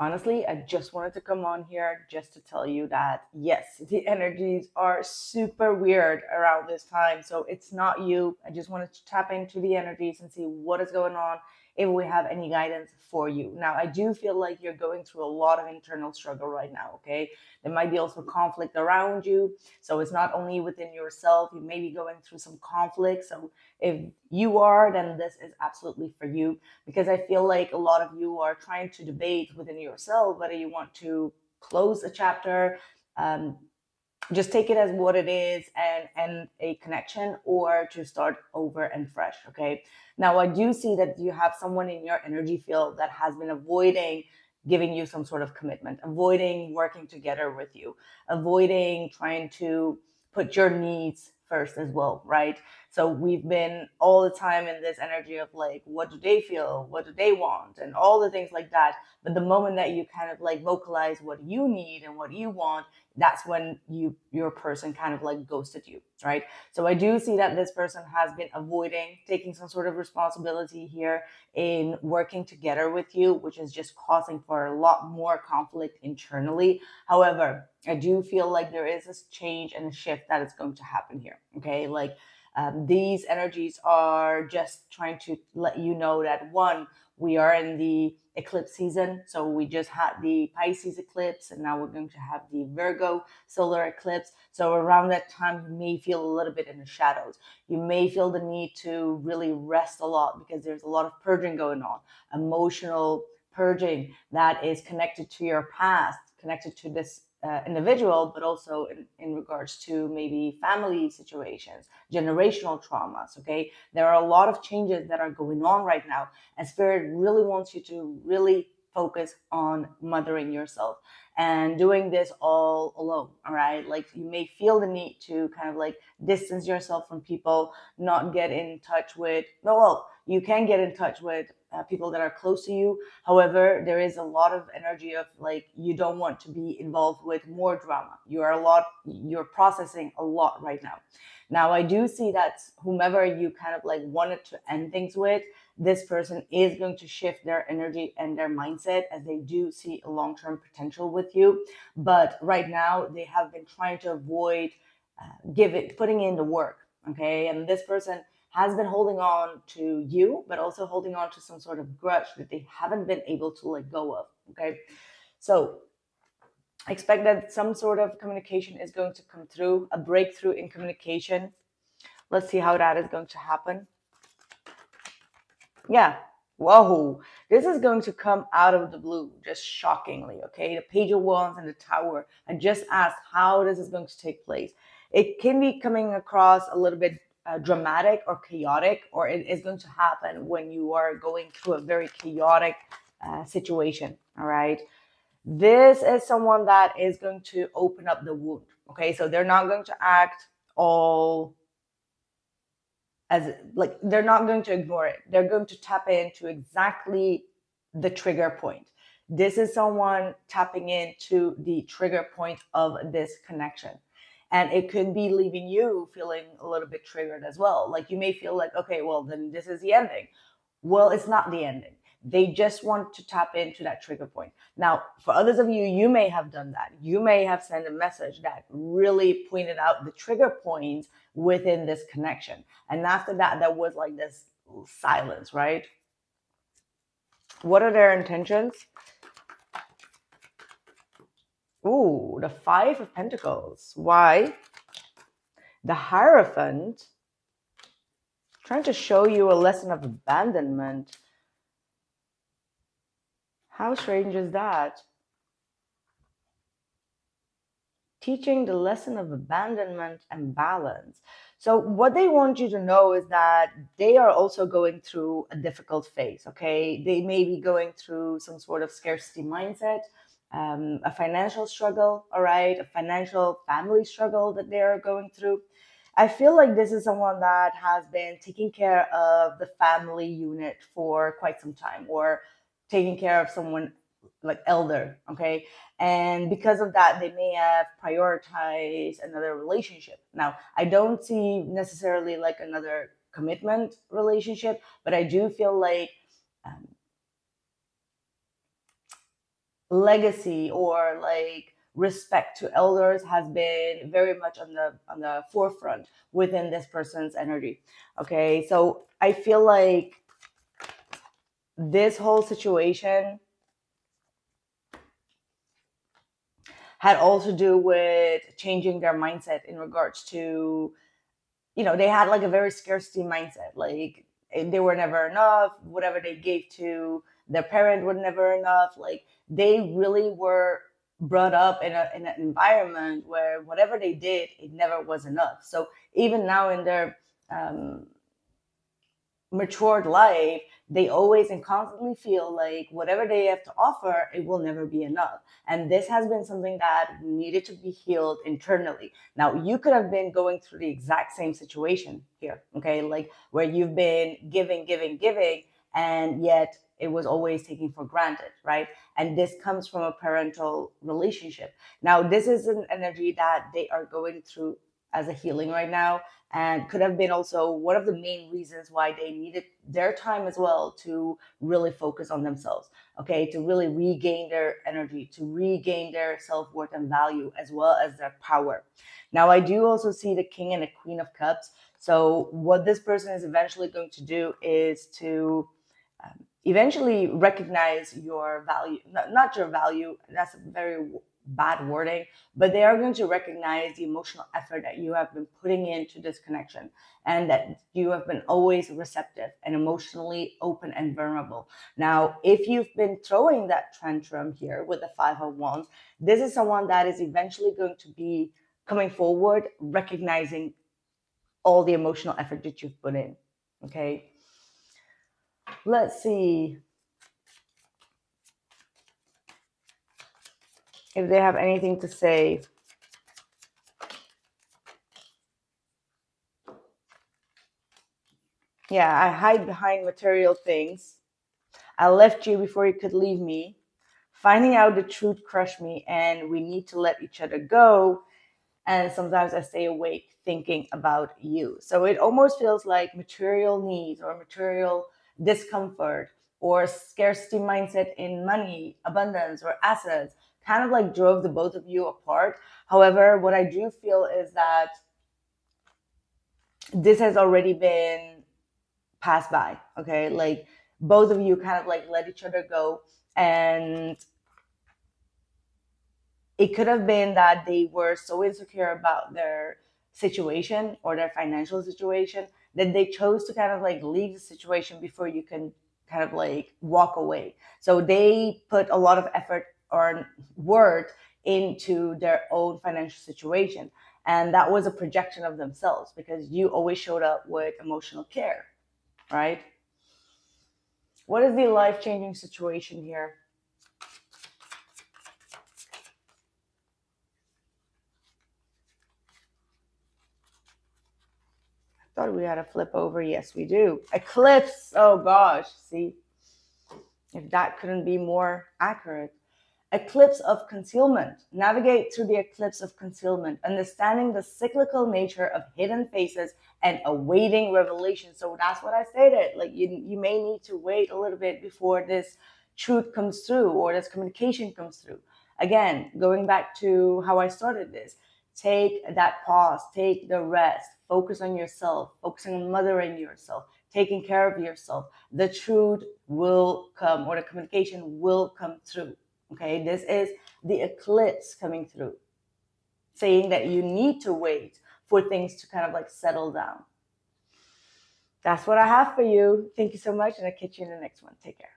Honestly, I just wanted to come on here just to tell you that yes, the energies are super weird around this time. So it's not you. I just wanted to tap into the energies and see what is going on, if we have any guidance for you. Now, I do feel like you're going through a lot of internal struggle right now, okay? There might be also conflict around you. So it's not only within yourself, you may be going through some conflict. So if you are, then this is absolutely for you, because I feel like a lot of you are trying to debate within yourself whether you want to close a chapter, um, just take it as what it is and end a connection, or to start over and fresh. Okay. Now, I do see that you have someone in your energy field that has been avoiding giving you some sort of commitment, avoiding working together with you, avoiding trying to put your needs first as well, right? So we've been all the time in this energy of like, what do they feel? What do they want? And all the things like that. But the moment that you kind of like vocalize what you need and what you want, that's when your person kind of like ghosted you, right? So I do see that this person has been avoiding taking some sort of responsibility here in working together with you, which is just causing for a lot more conflict internally. However, I do feel like there is this change and a shift that is going to happen here. Okay, like these energies are just trying to let you know that, one, we are in the eclipse season. So we just had the Pisces eclipse, and now we're going to have the Virgo solar eclipse. So around that time, you may feel a little bit in the shadows. You may feel the need to really rest a lot because there's a lot of purging going on, emotional purging that is connected to your past, connected to this individual, but also in regards to maybe family situations, generational traumas. Okay, there are a lot of changes that are going on right now, and Spirit really wants you to really focus on mothering yourself and doing this all alone. All right, like you may feel the need to kind of like distance yourself from people, not get in touch with, well, you can get in touch with people that are close to you. However, there is a lot of energy of like, you don't want to be involved with more drama. You're processing a lot right now. Now, I do see that whomever you kind of like wanted to end things with, this person is going to shift their energy and their mindset, as they do see a long-term potential with you. But right now, they have been trying to avoid putting in the work. Okay, and this person has been holding on to you, but also holding on to some sort of grudge that they haven't been able to let go of. Okay, so expect that some sort of communication is going to come through, a breakthrough in communication. Let's see how that is going to happen. Yeah. Whoa. This is going to come out of the blue, just shockingly. Okay. The Page of Wands and the Tower. I just asked how this is going to take place. It can be coming across a little bit dramatic or chaotic, or it is going to happen when you are going through a very chaotic situation. All right. This is someone that is going to open up the wound. Okay. So they're not going to act all as like, they're not going to ignore it. They're going to tap into exactly the trigger point. This is someone tapping into the trigger point of this connection. And it could be leaving you feeling a little bit triggered as well. Like you may feel like, okay, well, then this is the ending. Well, it's not the ending. They just want to tap into that trigger point. Now, for others of you, you may have done that. You may have sent a message that really pointed out the trigger points within this connection. And after that, there was like this silence, right? What are their intentions? Ooh, the Five of Pentacles. Why? The Hierophant, trying to show you a lesson of abandonment. How strange is that? Teaching the lesson of abandonment and balance. So what they want you to know is that they are also going through a difficult phase, okay? They may be going through some sort of scarcity mindset, a financial struggle, all right? A financial family struggle that they're going through. I feel like this is someone that has been taking care of the family unit for quite some time, or taking care of someone like elder, okay? And because of that, they may have prioritized another relationship. Now, I don't see necessarily like another commitment relationship, but I do feel like legacy or like respect to elders has been very much on the forefront within this person's energy. Okay, so I feel like this whole situation had all to do with changing their mindset in regards to, they had like a very scarcity mindset. Like they were never enough. Whatever they gave to their parent was never enough. Like they really were brought up in an environment where whatever they did, it never was enough. So even now in their um, matured life, they always and constantly feel like whatever they have to offer, it will never be enough. And this has been something that needed to be healed internally. Now, you could have been going through the exact same situation here, okay? Like where you've been giving, giving, giving, and yet it was always taken for granted, right? And this comes from a parental relationship. Now, this is an energy that they are going through as a healing right now, and could have been also one of the main reasons why they needed their time as well to really focus on themselves, okay, to really regain their energy, to regain their self-worth and value, as well as their power. Now, I do also see the King and the Queen of Cups. So what this person is eventually going to do is to eventually recognize your value, not your value, that's a very bad wording, but they are going to recognize the emotional effort that you have been putting into this connection, and that you have been always receptive and emotionally open and vulnerable. Now, if you've been throwing that tantrum here with the Five of Wands, this is someone that is eventually going to be coming forward, recognizing all the emotional effort that you've put in. Okay, let's see if they have anything to say. Yeah, I hide behind material things. I left you before you could leave me. Finding out the truth crushed me, and we need to let each other go. And sometimes I stay awake thinking about you. So it almost feels like material needs or material discomfort or scarcity mindset in money, abundance, or assets kind of like drove the both of you apart. However, what I do feel is that this has already been passed by. Okay, like both of you kind of like let each other go, and it could have been that they were so insecure about their situation or their financial situation that they chose to kind of like leave the situation before you can kind of like walk away. So they put a lot of effort or work into their own financial situation, and that was a projection of themselves because you always showed up with emotional care, right? What is the life-changing situation here? I thought we had a flip over. Yes, we do. Eclipse. Oh gosh. See, if that couldn't be more accurate. Eclipse of concealment. Navigate through the eclipse of concealment, understanding the cyclical nature of hidden faces and awaiting revelation. So that's what I stated. Like you may need to wait a little bit before this truth comes through or this communication comes through. Again, going back to how I started this, take that pause, take the rest, focus on yourself, focusing on mothering yourself, taking care of yourself. The truth will come, or the communication will come through. Okay, this is the eclipse coming through, saying that you need to wait for things to kind of like settle down. That's what I have for you. Thank you so much, and I'll catch you in the next one. Take care.